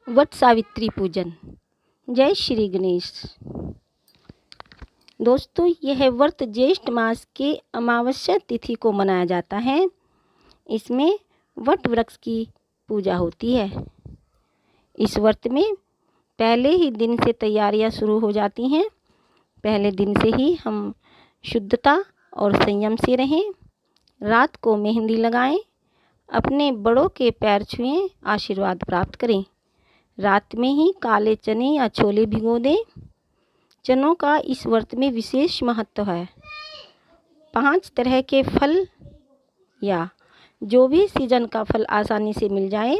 वट सावित्री पूजन। जय श्री गणेश। दोस्तों, यह व्रत ज्येष्ठ मास के अमावस्या तिथि को मनाया जाता है। इसमें वट वृक्ष की पूजा होती है। इस व्रत में पहले ही दिन से तैयारियां शुरू हो जाती हैं। पहले दिन से ही हम शुद्धता और संयम से रहें। रात को मेहंदी लगाएं, अपने बड़ों के पैर छुएं, आशीर्वाद प्राप्त करें। रात में ही काले चने या छोले भिगो दें। चनों का इस व्रत में विशेष महत्व है। 5 तरह के फल या जो भी सीजन का फल आसानी से मिल जाए,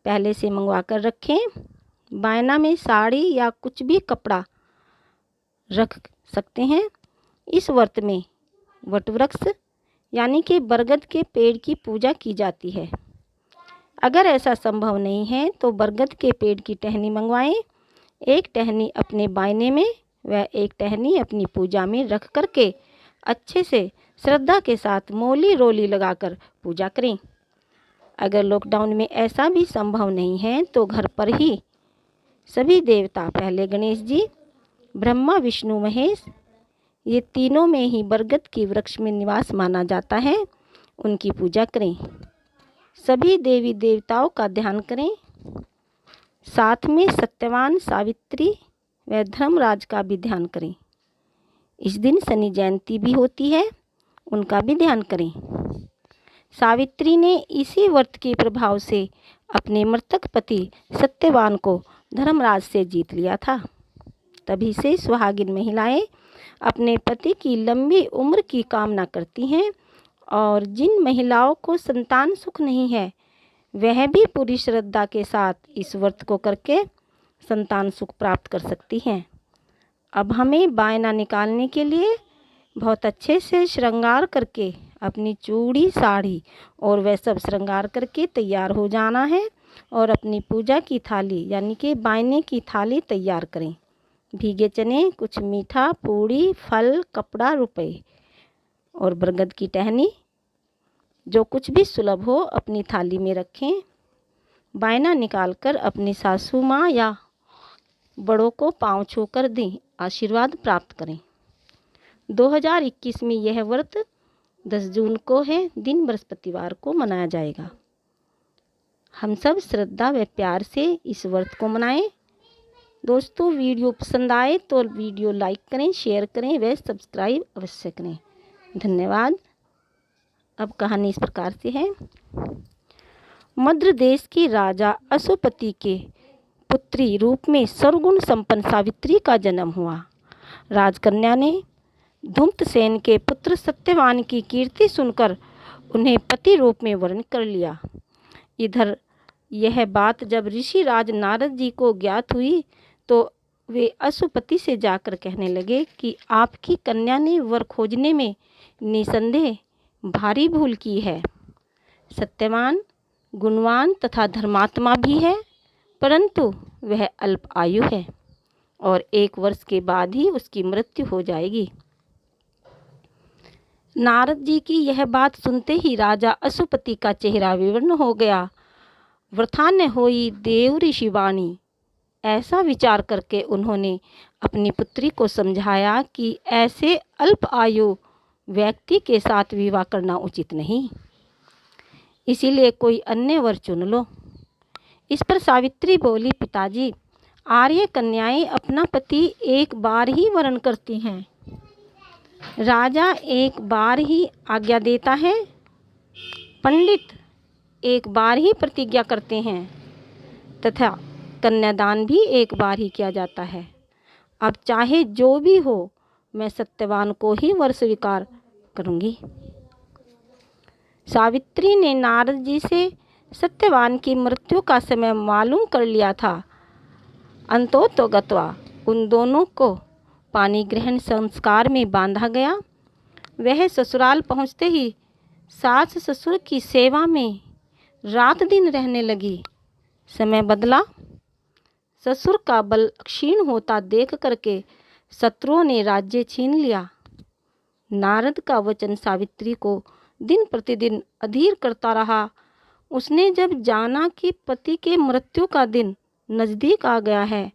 पहले से मंगवा कर रखें। बायना में साड़ी या कुछ भी कपड़ा रख सकते हैं। इस व्रत में वटवृक्ष यानी कि बरगद के पेड़ की पूजा की जाती है। अगर ऐसा संभव नहीं है तो बरगद के पेड़ की टहनी मंगवाएं। एक टहनी अपने बायने में व एक टहनी अपनी पूजा में रख करके अच्छे से श्रद्धा के साथ मोली रोली लगाकर पूजा करें। अगर लॉकडाउन में ऐसा भी संभव नहीं है तो घर पर ही सभी देवता, पहले गणेश जी, ब्रह्मा, विष्णु, महेश, ये तीनों में ही बरगद की वृक्ष में निवास माना जाता है, उनकी पूजा करें। सभी देवी देवताओं का ध्यान करें। साथ में सत्यवान, सावित्री व धर्मराज का भी ध्यान करें। इस दिन शनि जयंती भी होती है, उनका भी ध्यान करें। सावित्री ने इसी व्रत के प्रभाव से अपने मृतक पति सत्यवान को धर्मराज से जीत लिया था। तभी से सुहागिन महिलाएं अपने पति की लंबी उम्र की कामना करती हैं और जिन महिलाओं को संतान सुख नहीं है वह भी पूरी श्रद्धा के साथ इस व्रत को करके संतान सुख प्राप्त कर सकती हैं। अब हमें बायना निकालने के लिए बहुत अच्छे से श्रृंगार करके अपनी चूड़ी, साड़ी और वह सब श्रृंगार करके तैयार हो जाना है और अपनी पूजा की थाली यानी कि बायने की थाली तैयार करें। भीगे चने, कुछ मीठा, पूड़ी, फल, कपड़ा, रुपए और बरगद की टहनी, जो कुछ भी सुलभ हो अपनी थाली में रखें। बायना निकालकर अपनी सासू माँ या बड़ों को पाँव छूकर दें, आशीर्वाद प्राप्त करें। 2021 में यह व्रत 10 जून को है, दिन बृहस्पतिवार को मनाया जाएगा। हम सब श्रद्धा व प्यार से इस व्रत को मनाएं। दोस्तों, वीडियो पसंद आए तो वीडियो लाइक करें, शेयर करें व सब्सक्राइब अवश्य करें। धन्यवाद। अब कहानी इस प्रकार से है। मद्र देश की राजा अशुपति के पुत्री रूप में सर्वगुण संपन्न सावित्री का जन्म हुआ। राजकन्या ने धूम्रसेन के पुत्र सत्यवान की कीर्ति सुनकर उन्हें पति रूप में वर्ण कर लिया। इधर यह बात जब ऋषि राज नारद जी को ज्ञात हुई तो वे अशुपति से जाकर कहने लगे कि आपकी कन्या ने वर खोजने में निसंदेह भारी भूल की है। सत्यवान गुणवान तथा धर्मात्मा भी है, परंतु वह अल्प आयु है और 1 वर्ष के बाद ही उसकी मृत्यु हो जाएगी। नारद जी की यह बात सुनते ही राजा अशुपति का चेहरा विवर्ण हो गया। वृथा न होई देव ऋषि वाणी, ऐसा विचार करके उन्होंने अपनी पुत्री को समझाया कि ऐसे अल्प आयु व्यक्ति के साथ विवाह करना उचित नहीं, इसीलिए कोई अन्य वर चुन लो। इस पर सावित्री बोली, पिताजी, आर्य कन्याएं अपना पति एक बार ही वरण करती हैं। राजा एक बार ही आज्ञा देता है, पंडित एक बार ही प्रतिज्ञा करते हैं तथा कन्यादान भी एक बार ही किया जाता है। अब चाहे जो भी हो, मैं सत्यवान को ही वर स्वीकार करूंगी। सावित्री ने नारद जी से सत्यवान की मृत्यु का समय मालूम कर लिया था। अंतोतो गत्वा उन दोनों को पानी ग्रहण संस्कार में बांधा गया। वह ससुराल पहुँचते ही सास ससुर की सेवा में रात दिन रहने लगी। समय बदला। ससुर का बल क्षीण होता देख करके शत्रुओं ने राज्य छीन लिया। नारद का वचन सावित्री को दिन प्रतिदिन अधीर करता रहा। उसने जब जाना कि पति के मृत्यु का दिन नज़दीक आ गया है,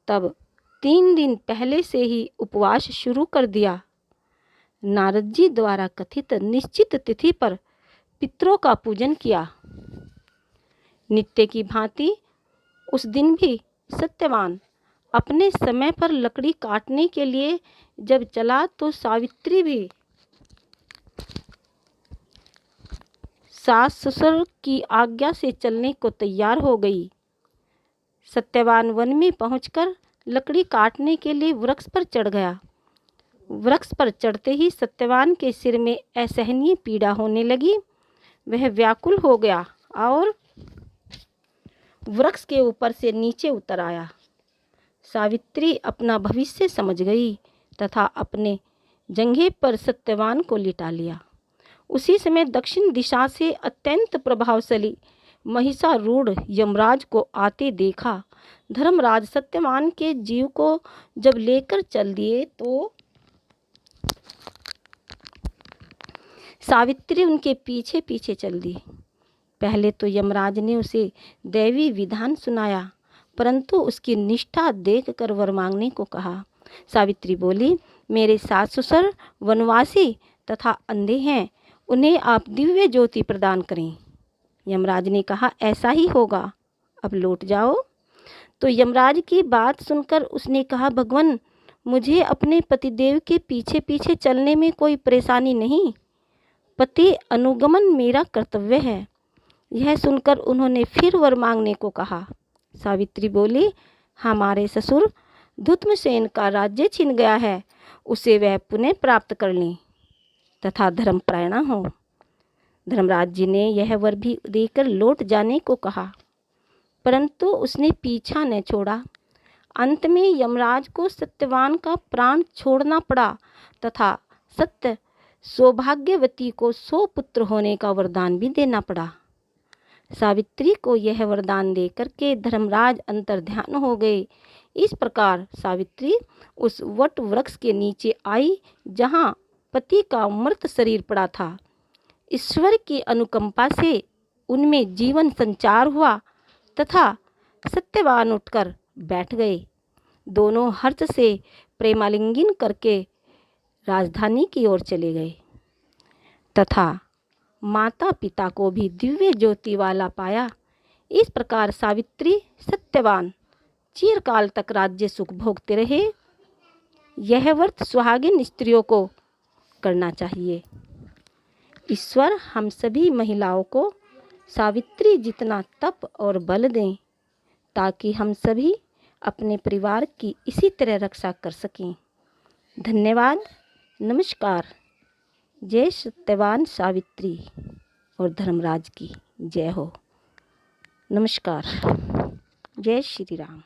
तब 3 दिन पहले से ही उपवास शुरू कर दिया। नारद जी द्वारा कथित निश्चित तिथि पर पितरों का पूजन किया। नित्य की भांति उस दिन भी सत्यवान अपने समय पर लकड़ी काटने के लिए जब चला तो सावित्री भी सास ससुर की आज्ञा से चलने को तैयार हो गई। सत्यवान वन में पहुंचकर लकड़ी काटने के लिए वृक्ष पर चढ़ गया। वृक्ष पर चढ़ते ही सत्यवान के सिर में असहनीय पीड़ा होने लगी। वह व्याकुल हो गया और वृक्ष के ऊपर से नीचे उतर आया। सावित्री अपना भविष्य समझ गई तथा अपने जंघे पर सत्यवान को लिटा लिया। उसी समय दक्षिण दिशा से अत्यंत प्रभावशाली महिषारूढ़ यमराज को आते देखा। धर्मराज सत्यवान के जीव को जब लेकर चल दिए तो सावित्री उनके पीछे पीछे चल दी। पहले तो यमराज ने उसे दैवी विधान सुनाया, परंतु उसकी निष्ठा देखकर वर मांगने को कहा। सावित्री बोली, मेरे सास ससुर वनवासी तथा अंधे हैं, उन्हें आप दिव्य ज्योति प्रदान करें। यमराज ने कहा, ऐसा ही होगा, अब लौट जाओ। तो यमराज की बात सुनकर उसने कहा, भगवान, मुझे अपने पतिदेव के पीछे पीछे चलने में कोई परेशानी नहीं, पति अनुगमन मेरा कर्तव्य है। यह सुनकर उन्होंने फिर वर मांगने को कहा। सावित्री बोली, हमारे ससुर धुत्मसेन का राज्य छिन गया है, उसे वह पुनः प्राप्त कर लें तथा धर्मपरायणा हो। धर्मराज जी ने यह वर भी देकर लौट जाने को कहा, परंतु उसने पीछा न छोड़ा। अंत में यमराज को सत्यवान का प्राण छोड़ना पड़ा तथा सत्य सौभाग्यवती को 100 पुत्र होने का वरदान भी देना पड़ा। सावित्री को यह वरदान देकर के धर्मराज अंतर्ध्यान हो गए। इस प्रकार सावित्री उस वट वृक्ष के नीचे आई जहाँ पति का मृत शरीर पड़ा था। ईश्वर की अनुकंपा से उनमें जीवन संचार हुआ तथा सत्यवान उठकर बैठ गए। दोनों हर्ष से प्रेमालिंगन करके राजधानी की ओर चले गए तथा माता पिता को भी दिव्य ज्योति वाला पाया। इस प्रकार सावित्री सत्यवान चिरकाल तक राज्य सुख भोगते रहे। यह व्रत सुहागिन स्त्रियों को करना चाहिए। ईश्वर हम सभी महिलाओं को सावित्री जितना तप और बल दें ताकि हम सभी अपने परिवार की इसी तरह रक्षा कर सकें। धन्यवाद। नमस्कार। जय सत्यवान सावित्री और धर्मराज की जय हो। नमस्कार। जय श्री राम।